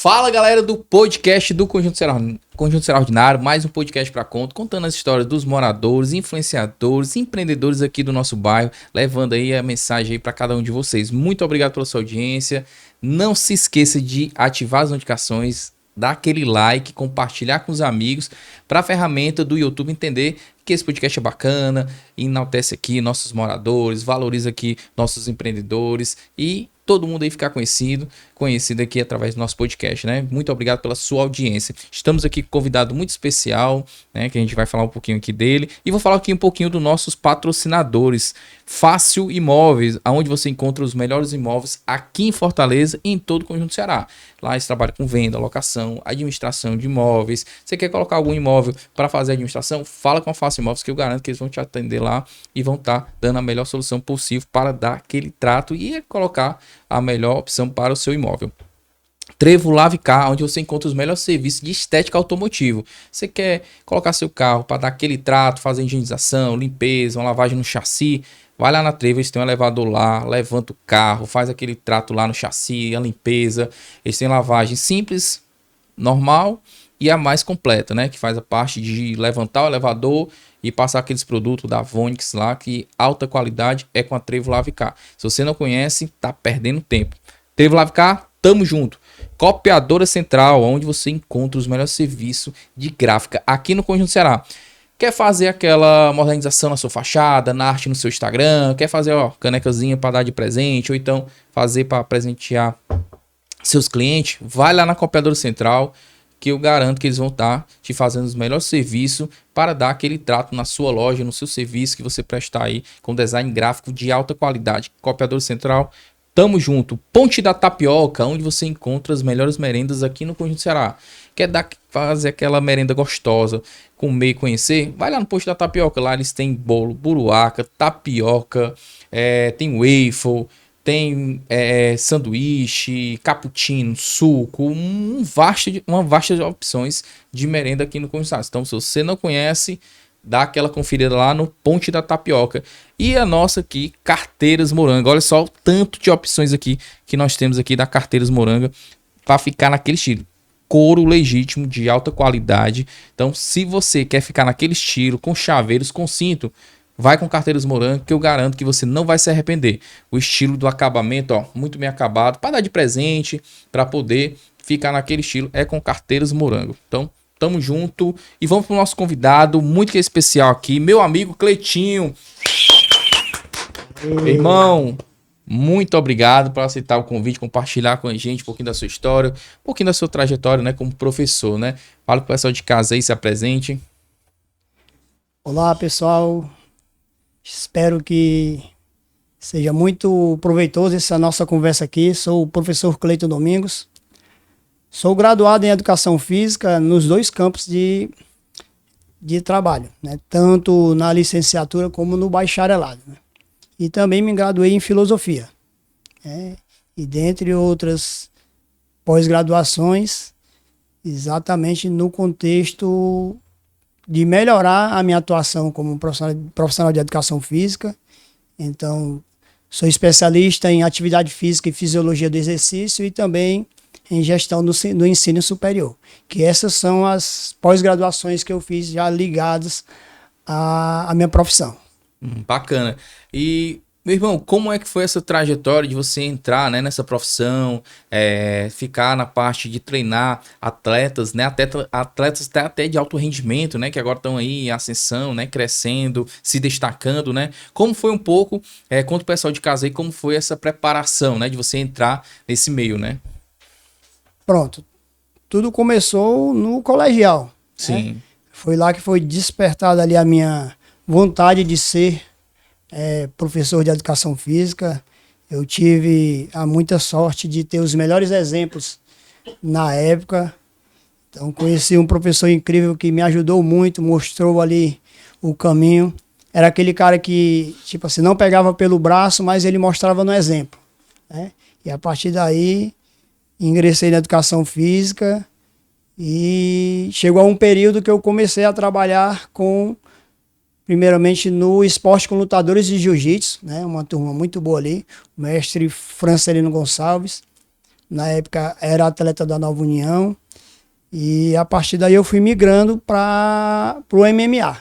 Fala, galera do podcast do Conjunto Extraordinário, mais um podcast para conta, contando as histórias dos moradores, influenciadores, empreendedores aqui do nosso bairro, levando aí a mensagem aí para cada um de vocês. Muito obrigado pela sua audiência. Não se esqueça de ativar as notificações, dar aquele like, compartilhar com os amigos, para a ferramenta do YouTube entender que esse podcast é bacana, enaltece aqui nossos moradores, valoriza aqui nossos empreendedores e todo mundo aí ficar conhecido aqui através do nosso podcast, né? Muito obrigado pela sua audiência. Estamos aqui com um convidado muito especial, né? Que a gente vai falar um pouquinho aqui dele. E vou falar aqui um pouquinho dos nossos patrocinadores. Fácil Imóveis, onde você encontra os melhores imóveis aqui em Fortaleza e em todo o Conjunto Ceará. Lá eles trabalham com venda, locação, administração de imóveis. Você quer colocar algum imóvel para fazer administração? Fala com a Fácil Imóveis que eu garanto que eles vão te atender lá e vão estar dando a melhor solução possível para dar aquele trato e colocar a melhor opção para o seu imóvel. Trevo Lavicar, onde você encontra os melhores serviços de estética automotivo. Você quer colocar seu carro para dar aquele trato, fazer higienização, limpeza, uma lavagem no chassi? Vai lá na Trevo, eles têm um elevador lá, levanta o carro, faz aquele trato lá no chassi, a limpeza. Eles têm lavagem simples, normal e a mais completa, né? Que faz a parte de levantar o elevador e passar aqueles produtos da Vonix lá, que alta qualidade é com a Trevo Lavicar. Se você não conhece, tá perdendo tempo. Trevo Lavicar, tamo junto. Copiadora Central, onde você encontra os melhores serviços de gráfica aqui no Conjunto Ceará. Quer fazer aquela modernização na sua fachada, na arte no seu Instagram, quer fazer canecazinha para dar de presente, ou então fazer para presentear seus clientes, vai lá na Copiadora Central, que eu garanto que eles vão estar te fazendo os melhores serviços para dar aquele trato na sua loja, no seu serviço que você prestar aí com design gráfico de alta qualidade. Copiador Central, tamo junto. Ponte da Tapioca, onde você encontra as melhores merendas aqui no Conjunto Ceará. Quer fazer aquela merenda gostosa, comer e conhecer? Vai lá no Ponte da Tapioca, lá eles têm bolo, buruaca, tapioca, tem waffle, tem sanduíche, cappuccino, suco, uma vasta de opções de merenda aqui no Conjunto. Então, se você não conhece, dá aquela conferida lá no Ponte da Tapioca. E a nossa aqui, Carteiras Moranga. Olha só o tanto de opções aqui que nós temos aqui da Carteiras Moranga para ficar naquele estilo. Couro legítimo de alta qualidade. Então, se você quer ficar naquele estilo, com chaveiros, com cinto, vai com Carteiras Moranga, que eu garanto que você não vai se arrepender. O estilo do acabamento, muito bem acabado, para dar de presente, para poder ficar naquele estilo, é com Carteiras Moranga. Então, tamo junto e vamos pro nosso convidado, muito que especial aqui, meu amigo Cleitinho. Irmão, muito obrigado por aceitar o convite, compartilhar com a gente um pouquinho da sua história, um pouquinho da sua trajetória, né, como professor, né? Fala pro pessoal de casa aí, se apresente. Olá, pessoal. Espero que seja muito proveitoso essa nossa conversa aqui. Sou o professor Cleiton Domingos. Sou graduado em Educação Física nos dois campos de trabalho, né? Tanto na licenciatura como no bacharelado, né? E também me graduei em Filosofia, né? E dentre outras pós-graduações, exatamente no contexto de melhorar a minha atuação como profissional de educação física. Então, sou especialista em atividade física e fisiologia do exercício e também em gestão do ensino superior. Que essas são as pós-graduações que eu fiz já ligadas à minha profissão. Bacana. E, meu irmão, como é que foi essa trajetória de você entrar, né, nessa profissão, ficar na parte de treinar atletas, né, atletas até de alto rendimento, né, que agora estão aí em ascensão, né, crescendo, se destacando, né? Como foi um pouco, conta o pessoal de casa aí, como foi essa preparação, né, de você entrar nesse meio, né? Pronto. Tudo começou no colegial. Sim. Né? Foi lá que foi despertada ali a minha vontade de ser professor de educação física. Eu tive a muita sorte de ter os melhores exemplos na época. Então conheci um professor incrível que me ajudou muito, mostrou ali o caminho. Era aquele cara que, tipo assim, não pegava pelo braço, mas ele mostrava no exemplo, né? E a partir daí ingressei na educação física e chegou a um período que eu comecei a trabalhar primeiramente no esporte com lutadores de jiu-jitsu, né? Uma turma muito boa ali, o mestre Francelino Gonçalves. Na época era atleta da Nova União. E a partir daí eu fui migrando para o MMA.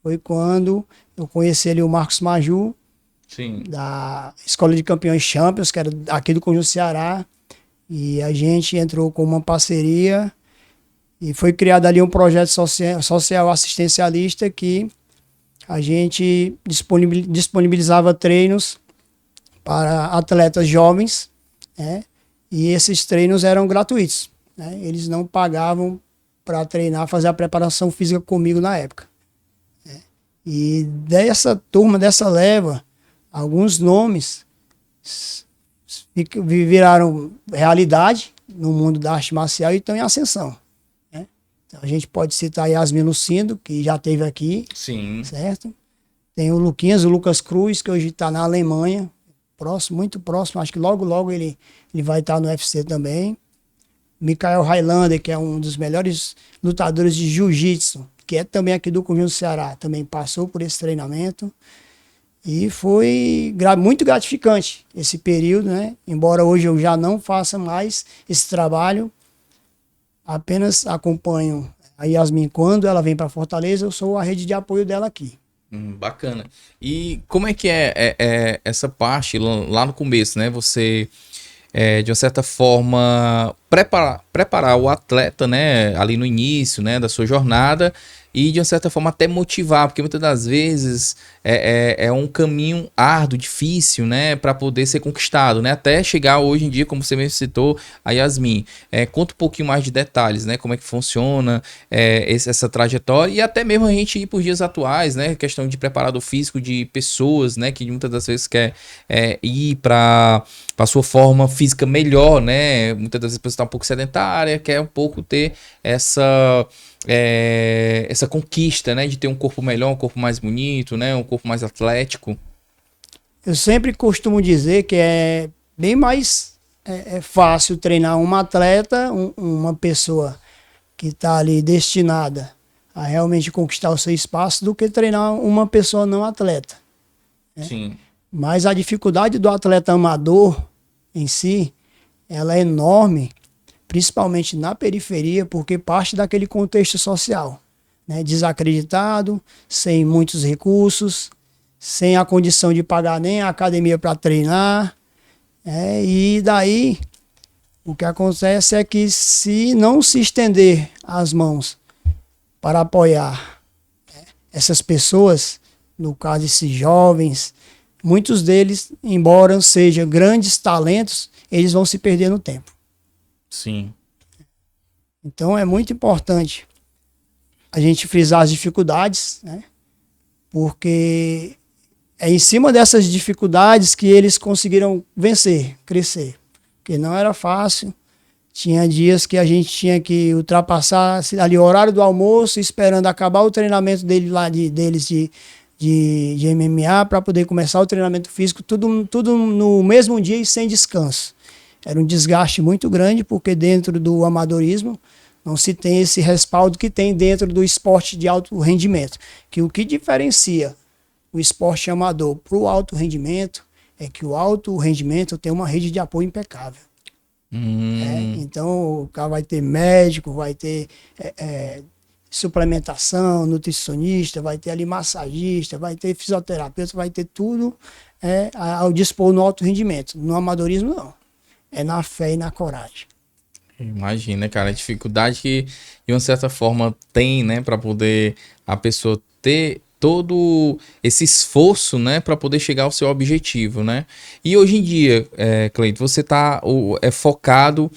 Foi quando eu conheci ali o Marcos Maju, Sim. da Escola de Campeões Champions, que era aqui do Conjunto Ceará. E a gente entrou com uma parceria e foi criado ali um projeto social assistencialista que a gente disponibilizava treinos para atletas jovens, né? E esses treinos eram gratuitos, né? Eles não pagavam para treinar, fazer a preparação física comigo na época, né? E dessa turma, dessa leva, alguns nomes viraram realidade no mundo da arte marcial e estão em ascensão, né? Então a gente pode citar Yasmin Lucindo, que já esteve aqui, Sim. certo? Tem o Lucas Cruz, que hoje está na Alemanha, próximo, muito próximo, acho que logo ele vai estar no UFC também. Michael Highlander, que é um dos melhores lutadores de jiu-jitsu, que é também aqui do Conjunto Ceará, também passou por esse treinamento. E foi muito gratificante esse período, né? Embora hoje eu já não faça mais esse trabalho, apenas acompanho a Yasmin quando ela vem para Fortaleza, eu sou a rede de apoio dela aqui. Bacana. E como é que é essa parte lá no começo, né? Você, de uma certa forma, preparar o atleta, né? Ali no início, né? Da sua jornada e, de uma certa forma, até motivar, porque muitas das vezes é um caminho árduo, difícil, né? Para poder ser conquistado, né? Até chegar hoje em dia, como você mesmo citou, a Yasmin. Conta um pouquinho mais de detalhes, né? Como é que funciona essa trajetória e até mesmo a gente ir para os dias atuais, né? Questão de preparador físico de pessoas, né? Que muitas das vezes quer ir para a sua forma física melhor, né? Muitas das vezes a pessoa está um pouco sedentária, quer um pouco ter essa conquista, né? De ter um corpo melhor, um corpo mais bonito, né? Um corpo mais atlético. Eu sempre costumo dizer que é bem mais fácil treinar um atleta, uma pessoa que está ali destinada a realmente conquistar o seu espaço, do que treinar uma pessoa não atleta, né? Sim. Mas a dificuldade do atleta amador em si, ela é enorme, principalmente na periferia, porque parte daquele contexto social, né? Desacreditado, sem muitos recursos, sem a condição de pagar nem a academia para treinar, e daí o que acontece é que, se não se estender as mãos para apoiar essas pessoas, no caso esses jovens, muitos deles, embora sejam grandes talentos, eles vão se perder no tempo. Sim. Então é muito importante a gente frisar as dificuldades, né? Porque é em cima dessas dificuldades que eles conseguiram vencer, crescer. Porque não era fácil. Tinha dias que a gente tinha que ultrapassar ali o horário do almoço, esperando acabar o treinamento deles de MMA para poder começar o treinamento físico, tudo no mesmo dia e sem descanso. Era um desgaste muito grande, porque dentro do amadorismo não se tem esse respaldo que tem dentro do esporte de alto rendimento. Que o que diferencia o esporte amador para o alto rendimento é que o alto rendimento tem uma rede de apoio impecável. Então o cara vai ter médico, vai ter suplementação, nutricionista, vai ter ali massagista, vai ter fisioterapeuta, vai ter tudo ao dispor no alto rendimento. No amadorismo não. É na fé e na coragem. Imagina, cara, a dificuldade que de uma certa forma tem, né, para poder a pessoa ter todo esse esforço, né, para poder chegar ao seu objetivo, né? E hoje em dia, Cleito, você tá focado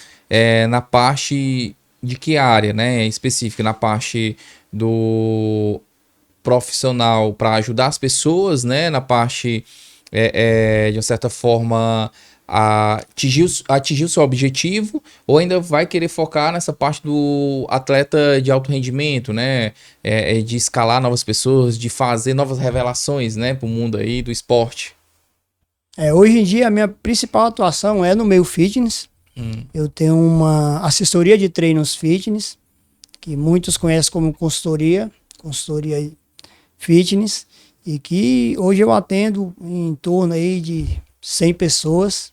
na parte de que área, né, específica, na parte do profissional para ajudar as pessoas, né, na parte de uma certa forma atingir o seu objetivo, ou ainda vai querer focar nessa parte do atleta de alto rendimento, né? De escalar novas pessoas, de fazer novas revelações, né, para o mundo aí do esporte? Hoje em dia a minha principal atuação é no meio fitness. Eu tenho uma assessoria de treinos fitness, que muitos conhecem como consultoria fitness, e que hoje eu atendo em torno aí de 100 pessoas.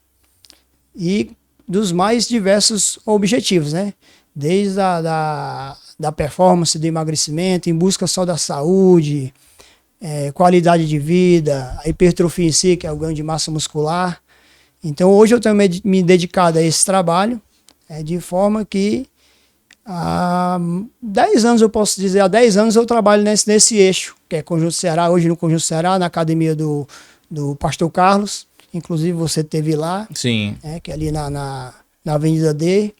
E dos mais diversos objetivos, né? Desde da performance, do emagrecimento, em busca só da saúde, qualidade de vida, a hipertrofia em si, que é o ganho de massa muscular. Então hoje eu tenho me dedicado a esse trabalho, de forma que há 10 anos, eu posso dizer, há 10 anos eu trabalho nesse eixo, que é Conjunto Ceará, hoje no Conjunto Ceará, na academia do Pastor Carlos, inclusive você esteve lá, Sim. Que é ali na Avenida D,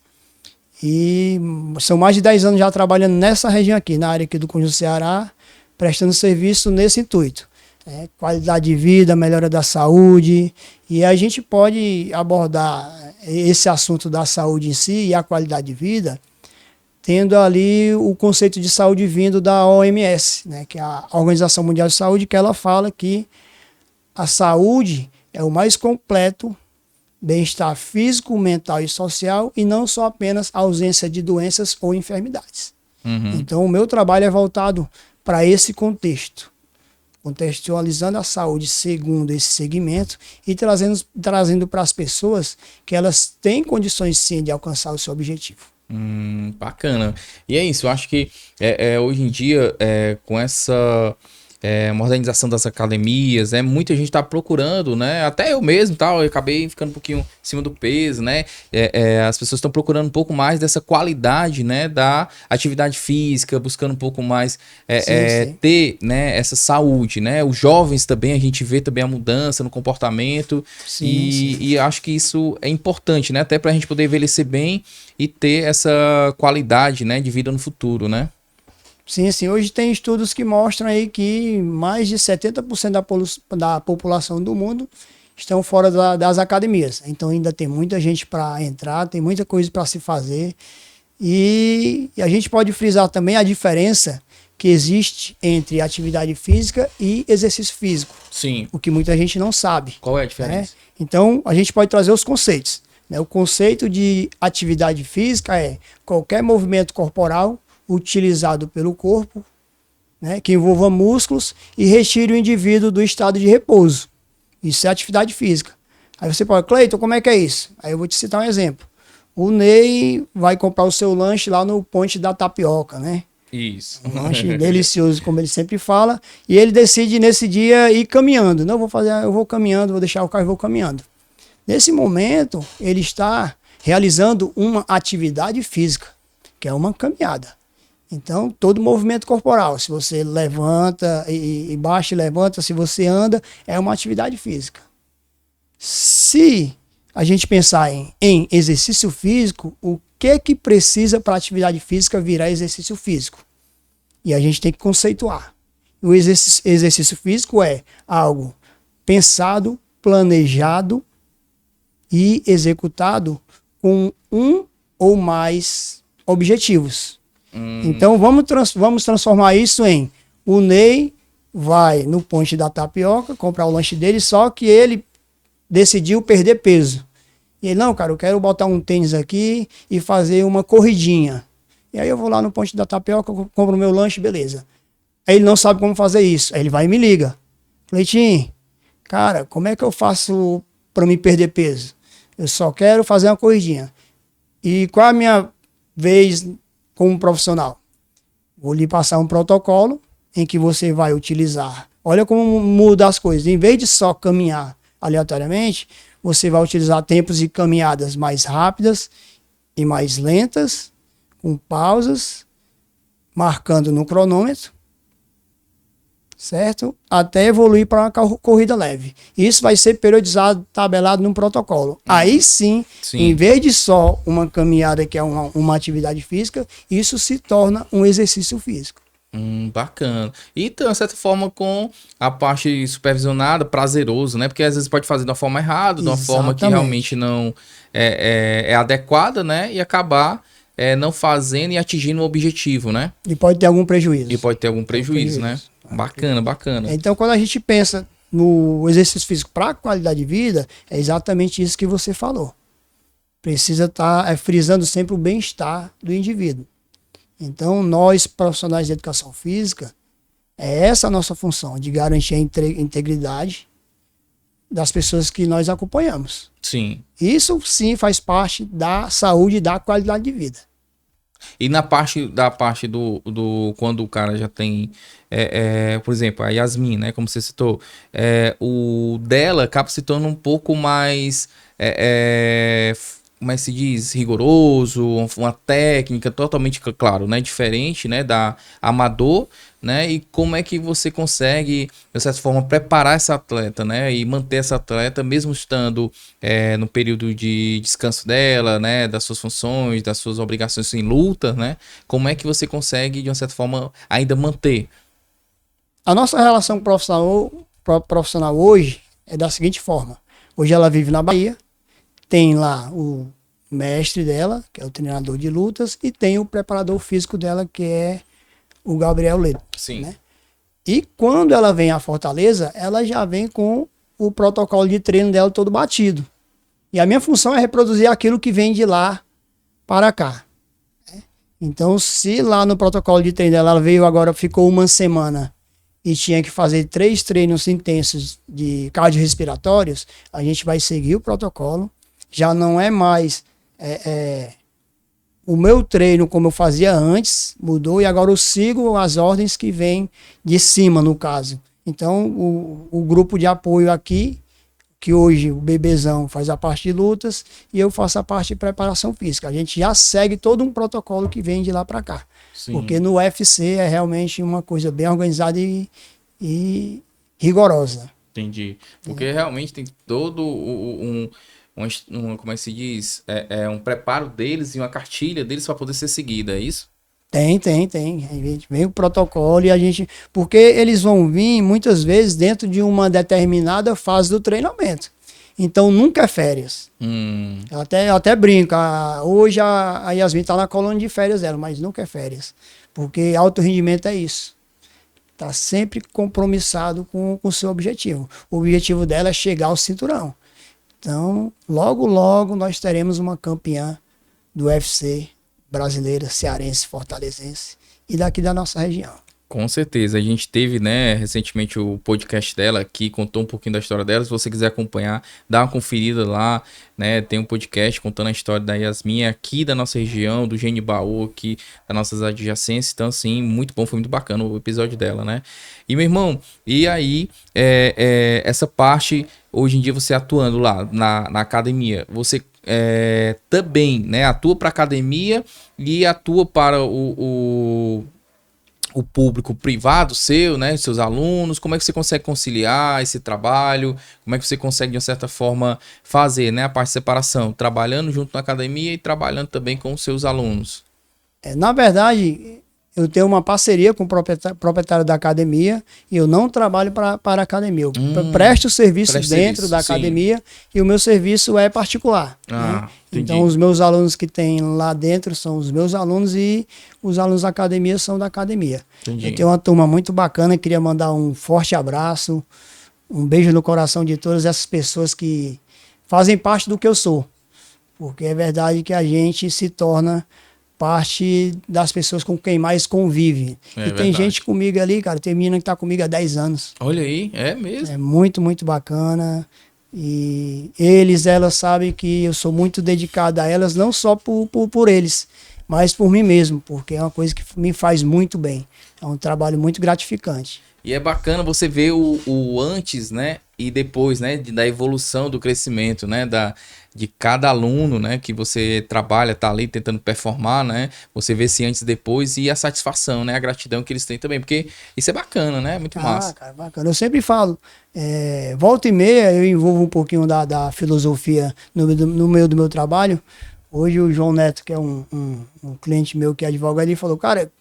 e são mais de 10 anos já trabalhando nessa região aqui, na área aqui do Conjunto Ceará, prestando serviço nesse intuito. Qualidade de vida, melhora da saúde, e a gente pode abordar esse assunto da saúde em si e a qualidade de vida, tendo ali o conceito de saúde vindo da OMS, né, que é a Organização Mundial de Saúde, que ela fala que a saúde é o mais completo bem-estar físico, mental e social, e não só apenas a ausência de doenças ou enfermidades. Então o meu trabalho é voltado para esse contexto, contextualizando a saúde segundo esse segmento e trazendo para as pessoas que elas têm condições sim de alcançar o seu objetivo. Bacana. E é isso, eu acho que hoje em dia, com essa modernização das academias, muita gente está procurando, né? Até eu mesmo, tal, eu acabei ficando um pouquinho em cima do peso, né? As pessoas estão procurando um pouco mais dessa qualidade, né? Da atividade física, buscando um pouco mais Sim. ter, né? Essa saúde, né? Os jovens também, a gente vê também a mudança no comportamento Sim. e acho que isso é importante, né? Até para a gente poder envelhecer bem e ter essa qualidade, né? De vida no futuro, né? Sim, sim. Hoje tem estudos que mostram aí que mais de 70% da população do mundo estão fora das academias. Então ainda tem muita gente para entrar, tem muita coisa para se fazer. E a gente pode frisar também a diferença que existe entre atividade física e exercício físico. Sim. O que muita gente não sabe. Qual é a diferença? Então a gente pode trazer os conceitos. O conceito de atividade física é qualquer movimento corporal utilizado pelo corpo, que envolva músculos e retire o indivíduo do estado de repouso. Isso é atividade física. Aí você pode, Cleiton, como é que é isso? Aí eu vou te citar um exemplo. O Ney vai comprar o seu lanche lá no Ponte da Tapioca, né? Isso. Um lanche delicioso, como ele sempre fala, e ele decide nesse dia ir caminhando. Não, eu vou caminhando, vou deixar o carro e vou caminhando. Nesse momento, ele está realizando uma atividade física, que é uma caminhada. Então, todo movimento corporal, se você levanta e baixa e levanta, se você anda, é uma atividade física. Se a gente pensar em exercício físico, o que precisa para a atividade física virar exercício físico? E a gente tem que conceituar. O exercício físico é algo pensado, planejado e executado com um ou mais objetivos. Então vamos transformar isso em: o Ney vai no Ponte da Tapioca comprar o lanche dele, só que ele decidiu perder peso. E ele, não, cara, eu quero botar um tênis aqui e fazer uma corridinha. E aí eu vou lá no Ponte da Tapioca, compro o meu lanche, beleza. Aí ele não sabe como fazer isso. Aí ele vai e me liga. Cleitinho, cara, como é que eu faço para me perder peso? Eu só quero fazer uma corridinha. E qual é a minha vez como profissional? Vou lhe passar um protocolo em que você vai utilizar. Olha como muda as coisas. Em vez de só caminhar aleatoriamente, você vai utilizar tempos de caminhadas mais rápidas e mais lentas, com pausas, marcando no cronômetro, certo? Até evoluir para uma corrida leve. Isso vai ser periodizado, tabelado num protocolo. Aí sim, em vez de só uma caminhada, que é uma atividade física, isso se torna um exercício físico. Bacana. E, de certa forma, com a parte supervisionada, prazeroso, né? Porque às vezes pode fazer de uma forma errada, de uma forma que realmente não é adequada, né? E acabar não fazendo e atingindo o objetivo, né? E pode ter algum prejuízo. Né? Bacana. Então, quando a gente pensa no exercício físico para qualidade de vida, é exatamente isso que você falou. Precisa estar frisando sempre o bem-estar do indivíduo. Então, nós, profissionais de educação física, é essa a nossa função, de garantir a integridade das pessoas que nós acompanhamos. Sim. Isso sim faz parte da saúde e da qualidade de vida. E na parte do quando o cara já tem, por exemplo, a Yasmin, né, como você citou, o dela acaba se tornando um pouco mais, como é que se diz, rigoroso, uma técnica totalmente, claro, né, diferente, né, da amador, né, e como é que você consegue, de certa forma, preparar essa atleta, né, e manter essa atleta, mesmo estando no período de descanso dela, né, das suas funções, das suas obrigações em luta, né, como é que você consegue, de uma certa forma, ainda manter? A nossa relação profissional hoje é da seguinte forma. Hoje ela vive na Bahia, tem lá o mestre dela, que é o treinador de lutas, e tem o preparador físico dela, que é o Gabriel Ledo. Sim. Né? E quando ela vem à Fortaleza, ela já vem com o protocolo de treino dela todo batido. E a minha função é reproduzir aquilo que vem de lá para cá. Então, se lá no protocolo de treino dela, ela veio agora, ficou uma semana e tinha que fazer 3 treinos intensos de cardiorrespiratórios, a gente vai seguir o protocolo. Já não é mais o meu treino como eu fazia antes, mudou, e agora eu sigo as ordens que vêm de cima, no caso. Então, o grupo de apoio aqui, que hoje o Bebezão faz a parte de lutas e eu faço a parte de preparação física. A gente já segue todo um protocolo que vem de lá para cá. Sim. Porque no UFC é realmente uma coisa bem organizada e rigorosa. Entendi. Porque realmente tem todo como é que se diz? Um preparo deles e uma cartilha deles para poder ser seguida, é isso? Tem. Vem o protocolo e a gente... Porque eles vão vir, muitas vezes, dentro de uma determinada fase do treinamento. Então, nunca é férias. Eu até brinco. Hoje a Yasmin está na colônia de férias dela, mas nunca é férias. Porque alto rendimento é isso. Está sempre compromissado com o seu objetivo. O objetivo dela é chegar ao cinturão. Então, logo, logo, nós teremos uma campeã do UFC brasileira, cearense, fortalezense e daqui da nossa região. Com certeza. A gente teve, né, recentemente o podcast dela aqui, contou um pouquinho da história dela. Se você quiser acompanhar, dá uma conferida lá, né? Tem um podcast contando a história da Yasmin aqui da nossa região, do Genibaú, aqui das nossas adjacências. Então, assim, muito bom, foi muito bacana o episódio dela, né? E, meu irmão, e aí, essa parte, hoje em dia, você atuando lá na academia, você também, né, atua para academia e atua para o público privado seu, né, seus alunos. Como é que você consegue conciliar esse trabalho? Como é que você consegue, de uma certa forma, fazer, né, a parte de separação, trabalhando junto na academia e trabalhando também com os seus alunos? Na verdade, eu tenho uma parceria com o proprietário da academia e eu não trabalho para a academia. Eu presto serviço dentro da academia, sim. E o meu serviço é particular. Né? Então, os meus alunos que tem lá dentro são os meus alunos e os alunos da academia são da academia. Entendi. Eu tenho uma turma muito bacana, queria mandar um forte abraço, um beijo no coração de todas essas pessoas que fazem parte do que eu sou. Porque é verdade que a gente se torna parte das pessoas com quem mais convive. E tem gente comigo ali, cara, tem menina que tá comigo há 10 anos. Olha aí, é mesmo? É muito, muito bacana. E elas sabem que eu sou muito dedicado a elas, não só por eles, mas por mim mesmo, porque é uma coisa que me faz muito bem. É um trabalho muito gratificante. E é bacana você ver o antes, né, e depois, né, da evolução, do crescimento, né, de cada aluno, né, que você trabalha, tá ali tentando performar, né, você vê esse antes e depois e a satisfação, né, a gratidão que eles têm também, porque isso é bacana, né, muito massa. Cara, bacana. Eu sempre falo, volta e meia eu envolvo um pouquinho da filosofia no meio do meu trabalho. Hoje o João Neto, que é um cliente meu que é advogado, ele falou, cara,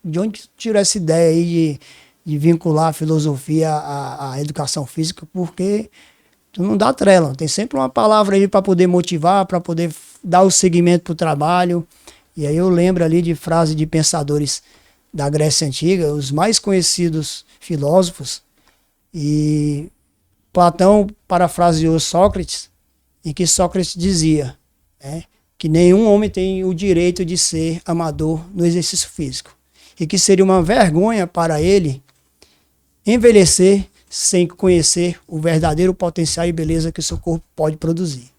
de onde tirou essa ideia aí de vincular a filosofia à educação física, porque tu não dá trela, tem sempre uma palavra ali para poder motivar, para poder dar o seguimento para o trabalho. E aí eu lembro ali de frases de pensadores da Grécia Antiga, os mais conhecidos filósofos, e Platão parafraseou Sócrates, em que Sócrates dizia, que nenhum homem tem o direito de ser amador no exercício físico, e que seria uma vergonha para ele envelhecer sem conhecer o verdadeiro potencial e beleza que o seu corpo pode produzir.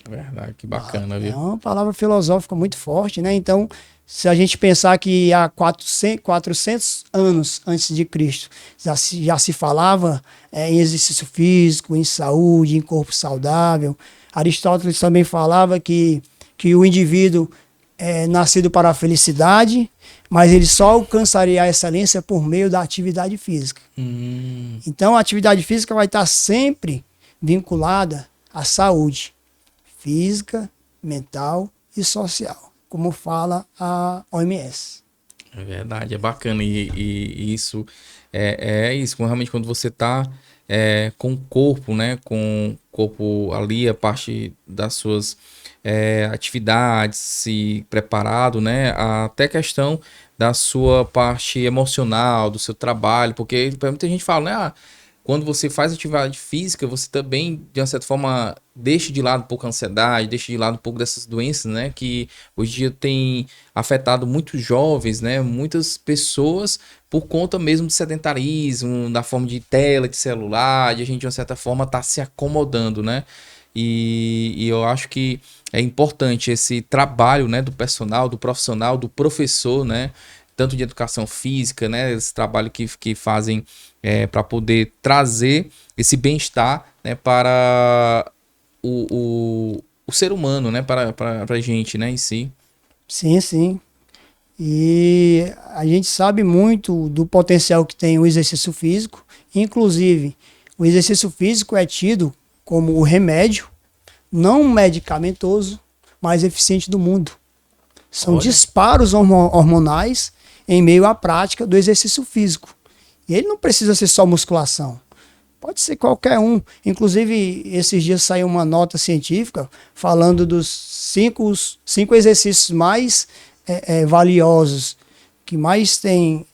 Verdade, que bacana, viu? É uma palavra filosófica muito forte, né? Então, se a gente pensar que há 400 anos antes de Cristo já se falava em exercício físico, em saúde, em corpo saudável. Aristóteles também falava que o indivíduo é nascido para a felicidade, mas ele só alcançaria a excelência por meio da atividade física. Então, a atividade física vai estar sempre vinculada à saúde física, mental e social, como fala a OMS. É verdade, é bacana. E isso é isso. Realmente, quando você tá com o corpo, né? Com o corpo ali, a parte das suas atividades, se preparado, né? Até questão da sua parte emocional, do seu trabalho, porque muita gente fala, né? Quando você faz atividade física, você também, de uma certa forma, deixa de lado um pouco a ansiedade, deixa de lado um pouco dessas doenças, né? Que hoje em dia tem afetado muitos jovens, né? Muitas pessoas por conta mesmo do sedentarismo, da forma de tela, de celular, de a gente, de uma certa forma, tá se acomodando, né? E eu acho que é importante esse trabalho, né? Do personal, do profissional, do professor, né? Tanto de educação física, né? Esse trabalho que fazem para poder trazer esse bem-estar, né? Para o ser humano, né? Para a gente, né? Em si. Sim, sim. E a gente sabe muito do potencial que tem o exercício físico. Inclusive, o exercício físico é tido como o remédio, não medicamentoso, mais eficiente do mundo. São disparos hormonais em meio à prática do exercício físico. E ele não precisa ser só musculação. Pode ser qualquer um. Inclusive, esses dias saiu uma nota científica falando dos cinco exercícios mais valiosos, que mais têm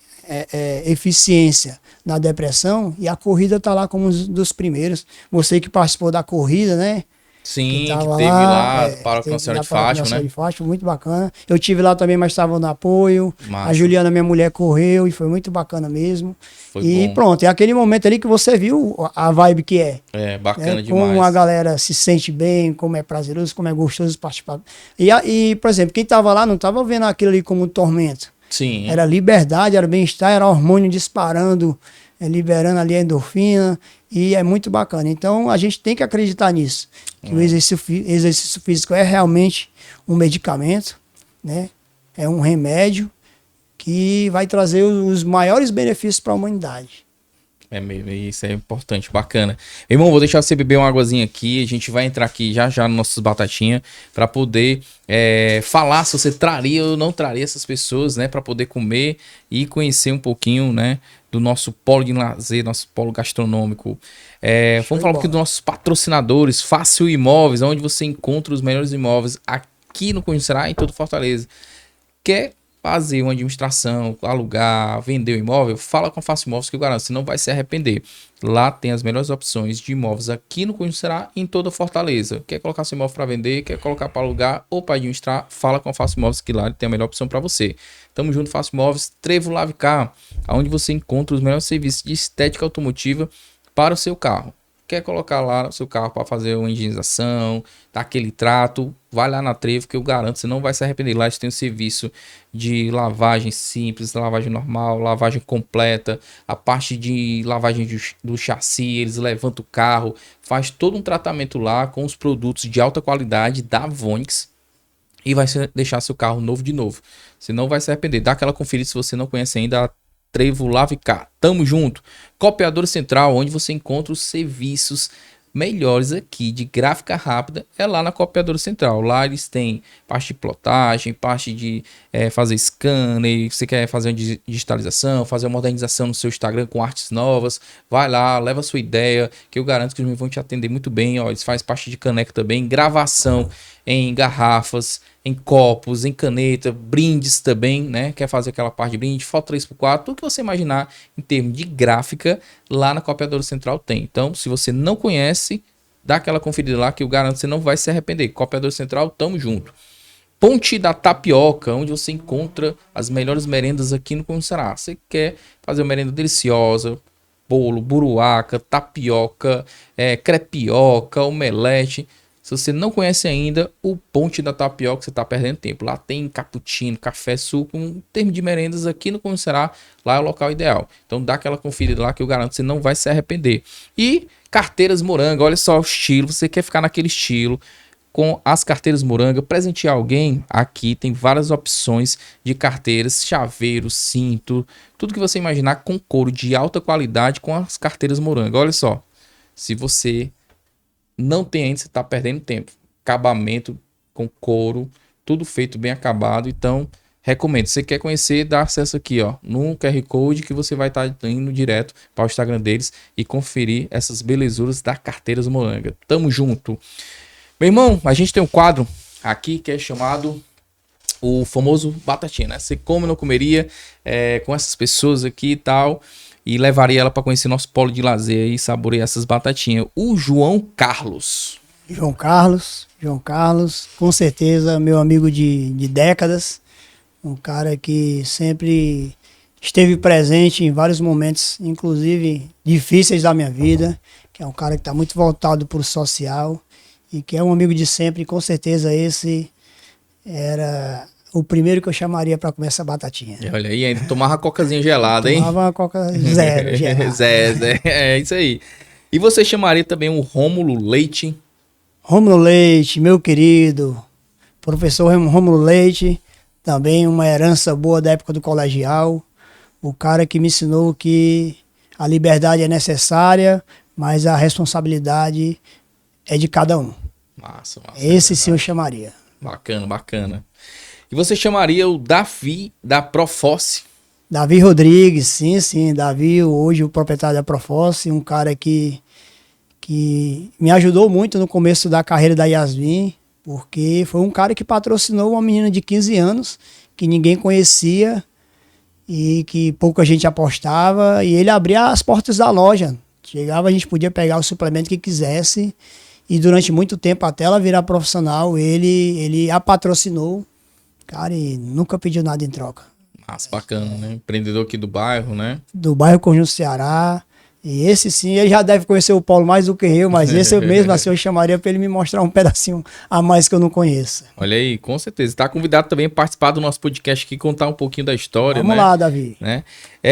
eficiência na depressão, e a corrida está lá como um dos primeiros. Você que participou da corrida, né? Sim, que teve lá para a Senhora de Fátima, né? De Fátima, muito bacana. Eu tive lá também, mas estava no apoio. Massa. A Juliana, minha mulher, correu e foi muito bacana mesmo. Foi e bom. Pronto, é aquele momento ali que você viu a vibe que é. É, bacana demais. Como a galera se sente bem, como é prazeroso, como é gostoso participar. E por exemplo, quem estava lá não estava vendo aquilo ali como um tormento. Sim. Era liberdade, era bem-estar, era hormônio disparando, liberando ali a endorfina. E é muito bacana. Então, a gente tem que acreditar nisso. Que o exercício físico é realmente um medicamento, né? É um remédio que vai trazer os maiores benefícios para a humanidade. É mesmo, isso é importante, bacana. Meu irmão, vou deixar você beber uma águazinha aqui. A gente vai entrar aqui já no nossos batatinha para poder falar se você traria ou não traria essas pessoas, né? Para poder comer e conhecer um pouquinho, né? Do nosso polo de lazer, nosso polo gastronômico. Vamos falar um pouquinho dos nossos patrocinadores, Fácil Imóveis, onde você encontra os melhores imóveis aqui no Conjunto Ceará e em todo Fortaleza. Quer fazer uma administração, alugar, vender o imóvel? Fala com a Fácil Imóveis que eu garanto, você não vai se arrepender. Lá tem as melhores opções de imóveis aqui no Conjunto Ceará e em toda Fortaleza. Quer colocar seu imóvel para vender, quer colocar para alugar ou para administrar? Fala com a Fácil Imóveis que lá ele tem a melhor opção para você. Tamo junto, Fácil Imóveis, Trevo Lavicar, onde você encontra os melhores serviços de estética automotiva para o seu carro. Quer colocar lá o seu carro para fazer uma higienização, dar aquele trato, vai lá na Trevo que eu garanto, você não vai se arrepender. Lá eles têm um serviço de lavagem simples, lavagem normal, lavagem completa, a parte de lavagem do chassi, eles levantam o carro, faz todo um tratamento lá com os produtos de alta qualidade da Vonix e vai deixar seu carro novo de novo. Você não vai se arrepender. Dá aquela conferida se você não conhece ainda a Trevo Lavicar. Tamo junto. Copiadora Central, onde você encontra os serviços melhores aqui de gráfica rápida, é lá na Copiadora Central. Lá eles têm parte de plotagem, parte de fazer scanner, você quer fazer uma digitalização, fazer uma modernização no seu Instagram com artes novas, vai lá, leva a sua ideia, que eu garanto que eles vão te atender muito bem. Ó, eles fazem parte de caneca também, gravação em garrafas, em copos, em caneta, brindes também, né? Quer fazer aquela parte de brinde, foto 3x4, tudo que você imaginar em termos de gráfica, lá na Copiadora Central tem. Então, se você não conhece, dá aquela conferida lá que eu garanto que você não vai se arrepender. Copiadora Central, tamo junto. Ponte da Tapioca, onde você encontra as melhores merendas aqui no Conjunto Ceará. Você quer fazer uma merenda deliciosa, bolo, buruaca, tapioca, crepioca, omelete. Se você não conhece ainda, o Ponte da Tapioca, você está perdendo tempo. Lá tem cappuccino, café, suco, um termo de merendas aqui no Conhecerá, lá é o local ideal. Então dá aquela conferida lá que eu garanto que você não vai se arrepender. E carteiras Moranga, olha só o estilo, você quer ficar naquele estilo com as carteiras Moranga, presentear alguém, aqui tem várias opções de carteiras, chaveiro, cinto, tudo que você imaginar com couro de alta qualidade com as carteiras Moranga. Olha só, se você não tem ainda, você está perdendo tempo. Acabamento com couro, tudo feito bem acabado. Então, recomendo. Se você quer conhecer, dá acesso aqui, ó, no QR Code que você vai estar indo direto para o Instagram deles e conferir essas belezuras da Carteiras Moranga. Tamo junto. Meu irmão, a gente tem um quadro aqui que é chamado o famoso batatinha, né? Você come ou não comeria com essas pessoas aqui e tal. E levaria ela para conhecer nosso polo de lazer e saborear essas batatinhas. O João Carlos. João Carlos, com certeza meu amigo de décadas, um cara que sempre esteve presente em vários momentos, inclusive difíceis da minha vida, que é um cara que está muito voltado para o social e que é um amigo de sempre, e com certeza esse era o primeiro que eu chamaria para comer essa batatinha. E olha aí, ainda tomava cocazinha gelada, hein? Tomava uma coca zero gelada. Zé, é isso aí. E você chamaria também o Rômulo Leite? Rômulo Leite, meu querido, professor Rômulo Leite, também uma herança boa da época do colegial, o cara que me ensinou que a liberdade é necessária, mas a responsabilidade é de cada um. Massa. Esse sim eu chamaria. Bacana. E você chamaria o Davi da Profosse? Davi Rodrigues, sim. Davi, hoje o proprietário da Profosse, um cara que me ajudou muito no começo da carreira da Yasmin, porque foi um cara que patrocinou uma menina de 15 anos, que ninguém conhecia e que pouca gente apostava, e ele abria as portas da loja. Chegava, a gente podia pegar o suplemento que quisesse, e durante muito tempo, até ela virar profissional, ele a patrocinou. Cara, e nunca pediu nada em troca. Massa, bacana, né? Empreendedor aqui do bairro, né? Do bairro Conjunto Ceará. E esse sim, ele já deve conhecer o Paulo mais do que eu, mas esse eu mesmo assim eu chamaria para ele me mostrar um pedacinho a mais que eu não conheço. Olha aí, com certeza. Está convidado também a participar do nosso podcast aqui, contar um pouquinho da história, Vamos né? lá, Davi. Né?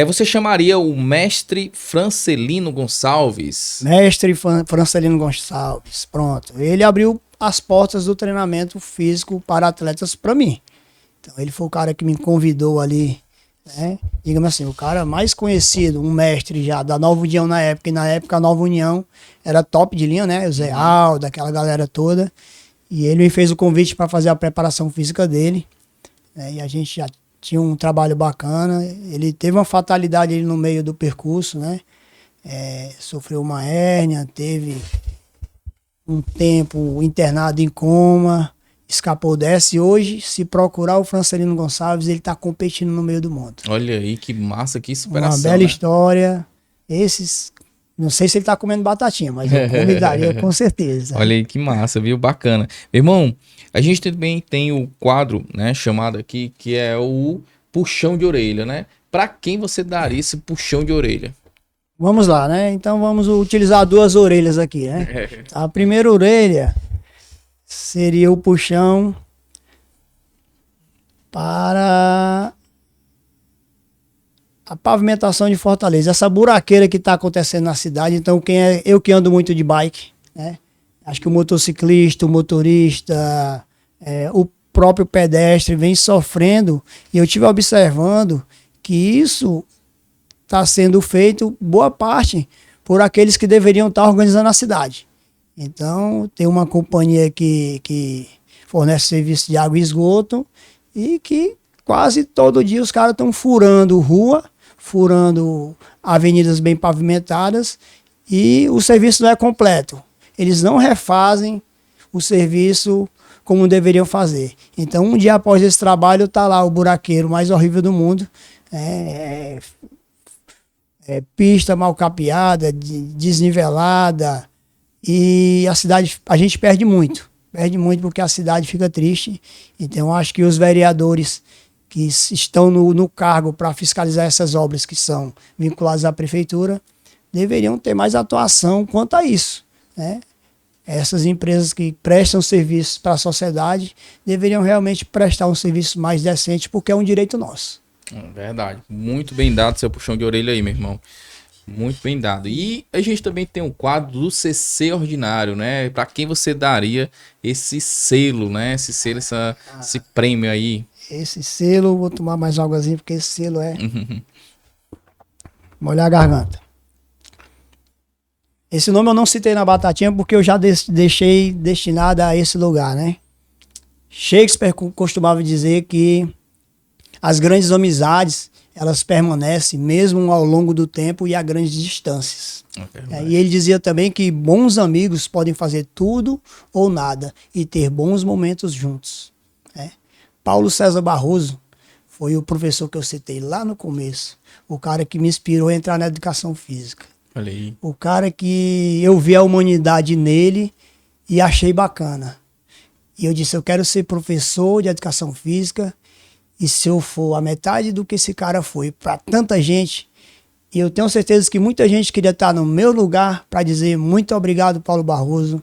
Você chamaria o mestre Francelino Gonçalves? Mestre Francelino Gonçalves, pronto. Ele abriu as portas do treinamento físico para atletas para mim. Então ele foi o cara que me convidou ali, né? Digamos assim, o cara mais conhecido, um mestre já da Nova União na época, e na época a Nova União era top de linha, né? O Zé Aldo, aquela galera toda. E ele me fez o convite para fazer a preparação física dele, né? E a gente já tinha um trabalho bacana. Ele teve uma fatalidade ali no meio do percurso, né? Sofreu uma hérnia, teve um tempo internado em coma, escapou dessa, e hoje, se procurar o Francelino Gonçalves, ele está competindo no meio do mundo. Olha aí, que massa, que superação. Uma bela né? história. Esses, não sei se ele está comendo batatinha, mas eu convidaria com certeza. Olha aí, que massa, viu? Bacana. Meu irmão, a gente também tem o quadro, né, chamado aqui, que é o puxão de orelha, né? Para quem você daria esse puxão de orelha? Vamos lá, né? Então vamos utilizar duas orelhas aqui, né? A primeira orelha seria o puxão para a pavimentação de Fortaleza. Essa buraqueira que está acontecendo na cidade. Então, eu que ando muito de bike, né? Acho que o motociclista, o motorista, o próprio pedestre vem sofrendo. E eu estive observando que isso está sendo feito, boa parte, por aqueles que deveriam estar organizando a cidade. Então, tem uma companhia que fornece serviço de água e esgoto e que quase todo dia os caras estão furando rua, furando avenidas bem pavimentadas, e o serviço não é completo. Eles não refazem o serviço como deveriam fazer. Então, um dia após esse trabalho, está lá o buraqueiro mais horrível do mundo, pista mal capeada, desnivelada, e a gente perde muito porque a cidade fica triste. Então acho que os vereadores que estão no cargo para fiscalizar essas obras que são vinculadas à prefeitura deveriam ter mais atuação quanto a isso, né? Essas empresas que prestam serviços para a sociedade deveriam realmente prestar um serviço mais decente, porque é um direito nosso. Verdade. Muito bem dado seu puxão de orelha aí, meu irmão. Muito bem dado. E a gente também tem um quadro do CC Ordinário, né? Para quem você daria esse selo, né? Esse selo, esse prêmio aí. Esse selo, vou tomar mais águazinha, porque esse selo é molhar a garganta. Esse nome eu não citei na Batatinha porque eu já deixei destinado a esse lugar, né? Shakespeare costumava dizer que as grandes amizades, elas permanecem mesmo ao longo do tempo e a grandes distâncias. E ele dizia também que bons amigos podem fazer tudo ou nada e ter bons momentos juntos, né? Paulo César Barroso foi o professor que eu citei lá no começo, o cara que me inspirou a entrar na educação física. Olha aí. O cara que eu vi a humanidade nele e achei bacana. E eu disse, eu quero ser professor de educação física, e se eu for a metade do que esse cara foi para tanta gente, e eu tenho certeza que muita gente queria estar no meu lugar para dizer muito obrigado, Paulo Barroso,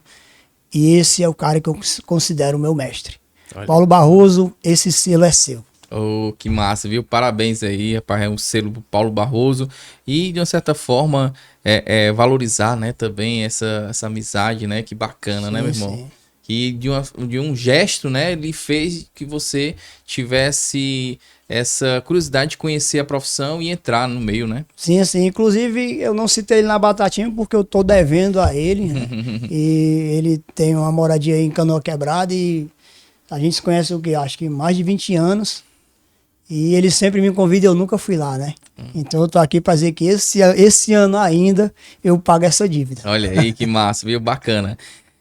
e esse é o cara que eu considero o meu mestre. Olha. Paulo Barroso, esse selo é seu. Oh, que massa, viu? Parabéns aí, rapaz, é um selo do Paulo Barroso e de uma certa forma valorizar, né, também essa amizade, né, que bacana, sim, né, meu irmão? Sim. Que de um gesto, né, ele fez que você tivesse essa curiosidade de conhecer a profissão e entrar no meio, né? Sim, sim. Inclusive, eu não citei ele na Batatinha porque eu tô devendo a ele, né? E ele tem uma moradia aí em Canoa Quebrada e a gente se conhece o que? Acho que mais de 20 anos. E ele sempre me convida e eu nunca fui lá, né? Então eu tô aqui para dizer que esse ano ainda eu pago essa dívida. Olha aí, que massa, viu? Bacana.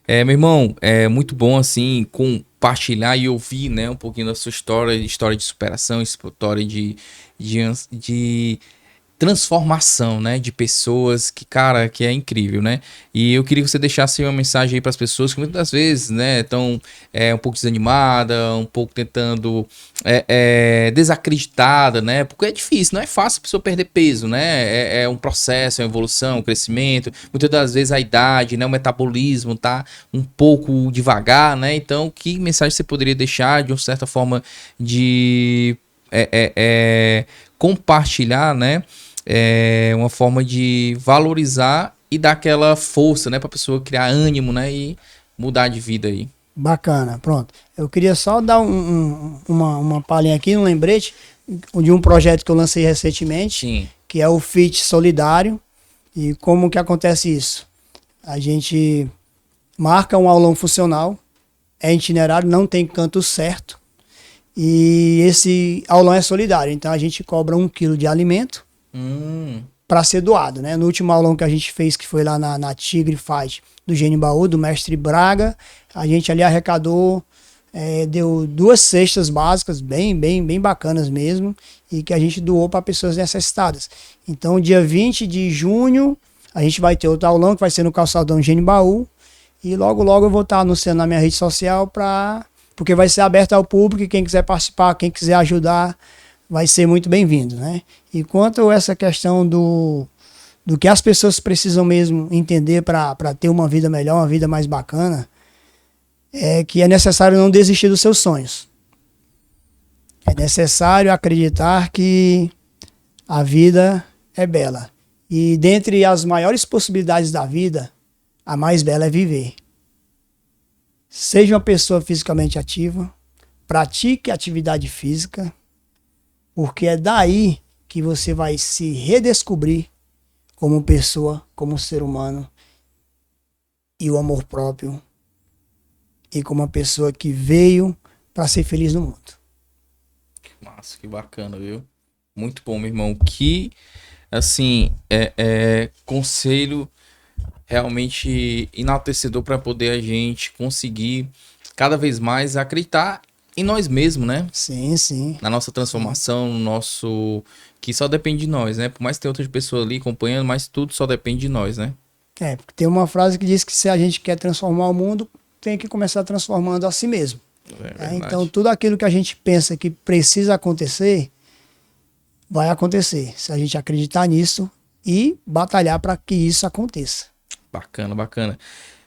Meu irmão, é muito bom, assim, compartilhar e ouvir, né, um pouquinho da sua história de superação, história de transformação, né, de pessoas que, cara, que é incrível, né? E eu queria que você deixasse uma mensagem aí para as pessoas que muitas vezes, né, estão um pouco desanimada, um pouco tentando desacreditada, né? Porque é difícil, não é fácil a pessoa perder peso, né? É um processo, é uma evolução, um crescimento. Muitas das vezes a idade, né, o metabolismo tá um pouco devagar, né? Então, que mensagem você poderia deixar de uma certa forma de compartilhar, né? Uma forma de valorizar e dar aquela força, né, para a pessoa criar ânimo, né, e mudar de vida aí. Bacana, pronto. Eu queria só dar uma palhinha aqui, um lembrete de um projeto que eu lancei recentemente, sim, que é o Fit Solidário. E como que acontece isso? A gente marca um aulão funcional, é itinerário, não tem canto certo, e esse aulão é solidário, então a gente cobra 1 quilo de alimento para ser doado, né? No último aulão que a gente fez, que foi lá na Tigre Fight do Genibaú, do mestre Braga, a gente ali arrecadou, deu 2 cestas básicas, bem bacanas mesmo, e que a gente doou para pessoas necessitadas. Então, dia 20 de junho, a gente vai ter outro aulão, que vai ser no Calçadão Genibaú, e logo eu vou estar anunciando na minha rede social porque vai ser aberto ao público e quem quiser participar, quem quiser ajudar, vai ser muito bem-vindo, né? E quanto a essa questão do que as pessoas precisam mesmo entender para ter uma vida melhor, uma vida mais bacana, é que é necessário não desistir dos seus sonhos. É necessário acreditar que a vida é bela. E dentre as maiores possibilidades da vida, a mais bela é viver. Seja uma pessoa fisicamente ativa, pratique atividade física, porque é daí que você vai se redescobrir como pessoa, como ser humano, e o amor próprio, e como uma pessoa que veio para ser feliz no mundo. Que massa, que bacana, viu? Muito bom, meu irmão. Que, assim, conselho realmente enaltecedor para poder a gente conseguir cada vez mais acreditar em nós mesmos, né? Sim, sim. Na nossa transformação, no nosso... Que só depende de nós, né? Por mais que tenha outras pessoas ali acompanhando, mas tudo só depende de nós, né? Porque tem uma frase que diz que se a gente quer transformar o mundo, tem que começar transformando a si mesmo. Então, tudo aquilo que a gente pensa que precisa acontecer, vai acontecer. Se a gente acreditar nisso e batalhar para que isso aconteça. Bacana, bacana.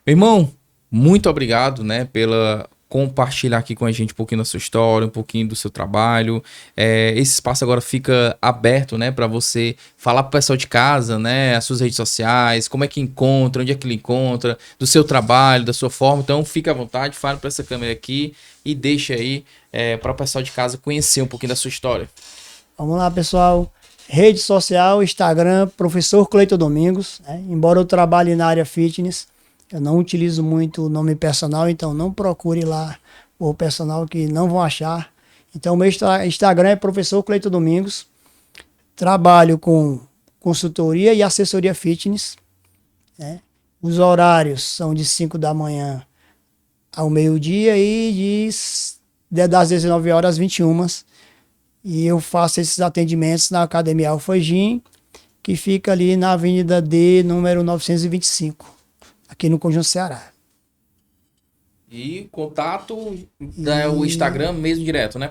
Meu irmão, muito obrigado, né, pela compartilhar aqui com a gente um pouquinho da sua história, um pouquinho do seu trabalho. Esse espaço agora fica aberto, né, para você falar pro pessoal de casa, né, as suas redes sociais, como é que encontra, onde é que ele encontra, do seu trabalho, da sua forma. Então, fica à vontade, fale para essa câmera aqui e deixa aí para o pessoal de casa conhecer um pouquinho da sua história. Vamos lá, pessoal. Rede social, Instagram, Professor Cleiton Domingos. Né? Embora eu trabalhe na área fitness, eu não utilizo muito o nome personal, então não procure lá o personal que não vão achar. Então, o meu Instagram é Professor Cleiton Domingos. Trabalho com consultoria e assessoria fitness. Né? Os horários são de 5 da manhã ao meio-dia e das 19 horas às 21. E eu faço esses atendimentos na Academia Alfagim, que fica ali na Avenida D, número 925, aqui no Conjunto Ceará. E contato o Instagram mesmo direto, né?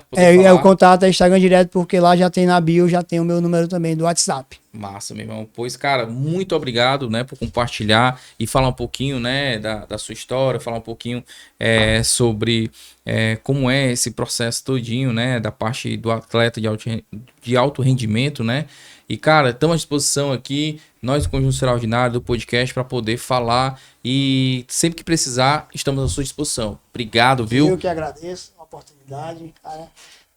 O contato é Instagram direto, porque lá já tem na bio, já tem o meu número também do WhatsApp. Massa, meu irmão. Pois, cara, muito obrigado, né, por compartilhar e falar um pouquinho, né, da sua história, falar um pouquinho sobre como é esse processo todinho, né, da parte do atleta de alto rendimento, né? E, cara, estamos à disposição aqui, nós do Conjunto Extraordinário, do podcast, para poder falar e sempre que precisar, estamos à sua disposição. Obrigado, viu? Eu que agradeço a oportunidade, cara.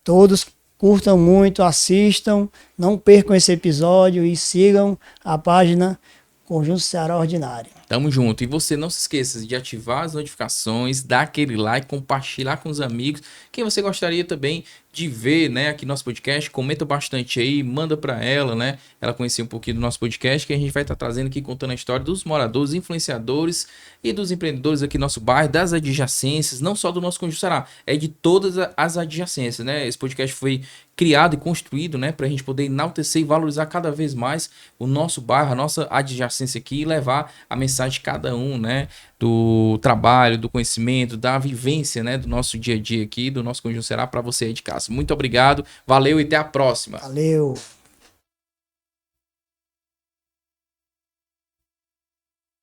Todos curtam muito, assistam, não percam esse episódio e sigam a página Conjunto Ceará Ordinário. Tamo junto. E você não se esqueça de ativar as notificações, dar aquele like, compartilhar com os amigos. Quem você gostaria também de ver, né, aqui no nosso podcast, comenta bastante aí, manda para ela, né, ela conhecer um pouquinho do nosso podcast, que a gente vai estar trazendo aqui, contando a história dos moradores, influenciadores e dos empreendedores aqui no nosso bairro, das adjacências, não só do nosso Conjunto Ceará, é de todas as adjacências, né? Esse podcast foi criado e construído, né, para a gente poder enaltecer e valorizar cada vez mais o nosso bairro, a nossa adjacência aqui e levar a mensagem de cada um, né, do trabalho, do conhecimento, da vivência, né, do nosso dia a dia aqui, do nosso Conjunto Ceará para você aí de casa. Muito obrigado, valeu e até a próxima. Valeu.